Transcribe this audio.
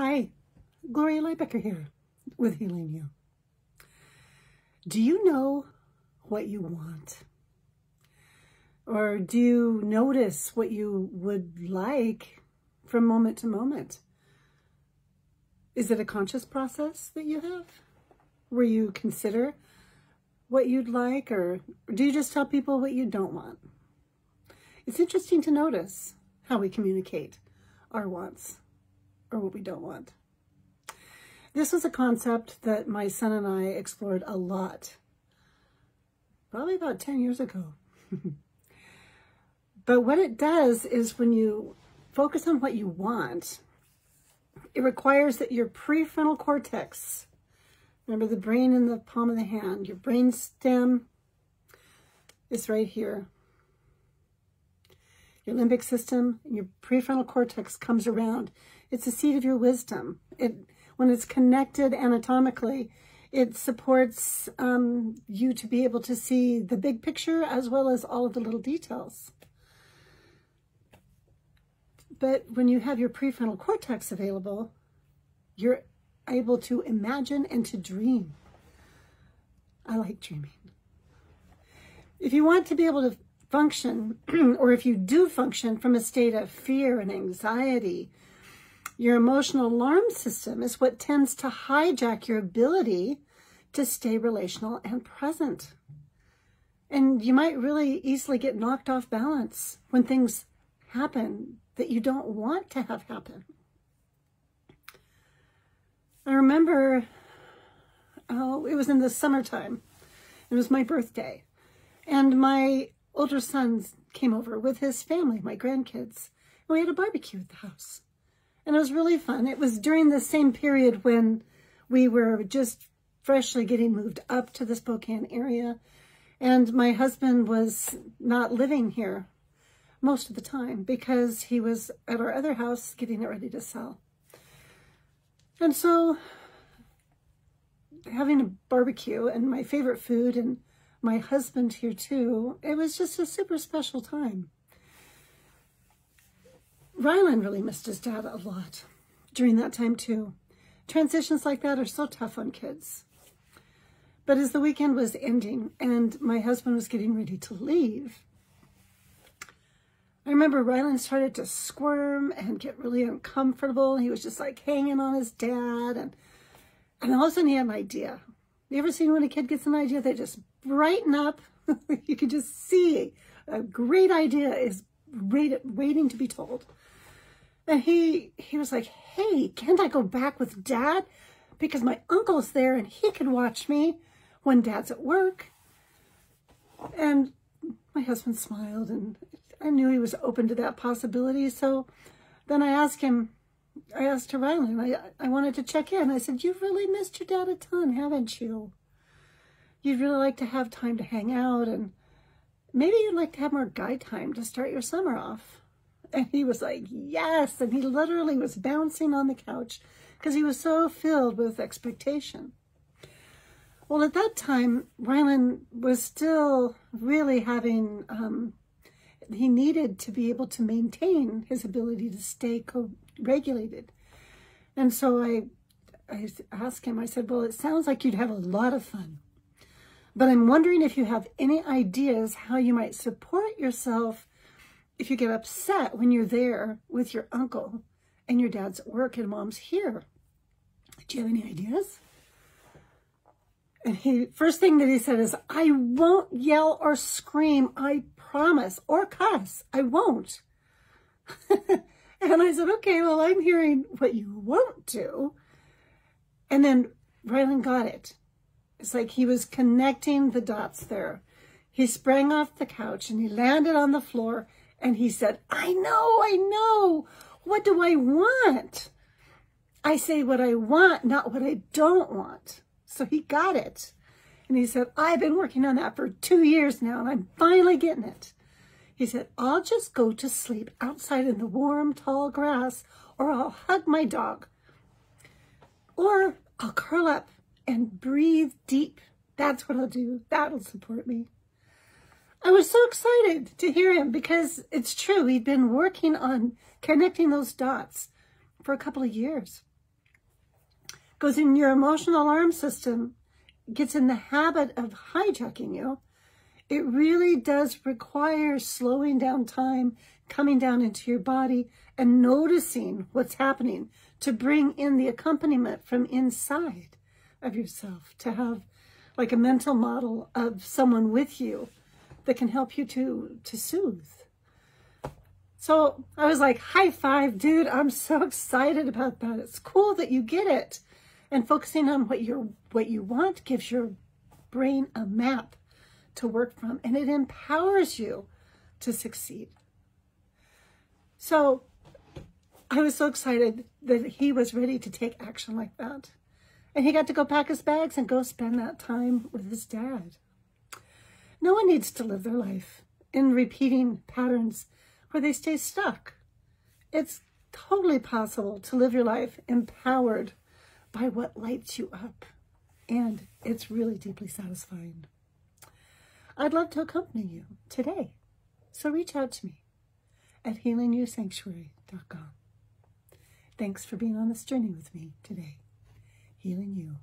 Hi, Gloria Lybecker here with Healing You. Do you know what you want? Or do you notice what you would like from moment to moment? Is it a conscious process that you have where you consider what you'd like, or do you just tell people what you don't want? It's interesting to notice how we communicate our wants or what we don't want. This was a concept that my son and I explored a lot, probably about 10 years ago. But what it does is when you focus on what you want, it requires that your prefrontal cortex, remember the brain in the palm of the hand, your brain stem is right here. Your limbic system, your prefrontal cortex comes around. It's the seat of your wisdom. When it's connected anatomically, it supports you to be able to see the big picture as well as all of the little details. But when you have your prefrontal cortex available, you're able to imagine and to dream. I like dreaming. If you want to be able to function, or if you do function from a state of fear and anxiety, your emotional alarm system is what tends to hijack your ability to stay relational and present. And you might really easily get knocked off balance when things happen that you don't want to have happen. I remember, it was in the summertime. It was my birthday. And my older son came over with his family, my grandkids. And we had a barbecue at the house. And it was really fun. It was during the same period when we were just freshly getting moved up to the Spokane area. And my husband was not living here most of the time because he was at our other house getting it ready to sell. And so having a barbecue and my favorite food and my husband here too, it was just a super special time. Rylan really missed his dad a lot during that time too. Transitions like that are so tough on kids. But as the weekend was ending and my husband was getting ready to leave, I remember Rylan started to squirm and get really uncomfortable. He was just like hanging on his dad. And all of a sudden he had an idea. You ever seen when a kid gets an idea, they just brighten up? You can just see a great idea is waiting to be told. And he was like, hey, can't I go back with Dad? Because my uncle's there and he can watch me when Dad's at work. And my husband smiled and I knew he was open to that possibility. So then I asked Rylan, I wanted to check in. I said, you've really missed your dad a ton, haven't you? You'd really like to have time to hang out, and maybe you'd like to have more guy time to start your summer off. And he was like, yes. And he literally was bouncing on the couch because he was so filled with expectation. Well, at that time, Rylan was still really having, he needed to be able to maintain his ability to stay co-regulated. And so I asked him, I said, well, it sounds like you'd have a lot of fun, but I'm wondering if you have any ideas how you might support yourself if you get upset when you're there with your uncle and your dad's at work and mom's here. Do you have any ideas? And first thing that he said is, I won't yell or scream, I promise, or cuss, I won't. And I said, okay, well, I'm hearing what you won't do. And then Rylan got it. It's like he was connecting the dots there. He sprang off the couch and he landed on the floor and he said, I know. What do I want? I say what I want, not what I don't want. So he got it. And he said, I've been working on that for 2 years now and I'm finally getting it. He said, I'll just go to sleep outside in the warm, tall grass, or I'll hug my dog. Or I'll curl up and breathe deep. That's what I'll do. That'll support me. I was so excited to hear him because it's true. He'd been working on connecting those dots for a couple of years. goes in your emotional alarm system, gets in the habit of hijacking you, it really does require slowing down time, coming down into your body, and noticing what's happening to bring in the accompaniment from inside of yourself, to have like a mental model of someone with you that can help you to soothe. So I was like, high five, dude. I'm so excited about that. It's cool that you get it. And focusing on what you want gives your brain a map to work from, and it empowers you to succeed. So I was so excited that he was ready to take action like that. And he got to go pack his bags and go spend that time with his dad. No one needs to live their life in repeating patterns where they stay stuck. It's totally possible to live your life empowered by what lights you up. And it's really deeply satisfying. I'd love to accompany you today. So reach out to me at healingyoursanctuary.com. Thanks for being on this journey with me today. Healing you.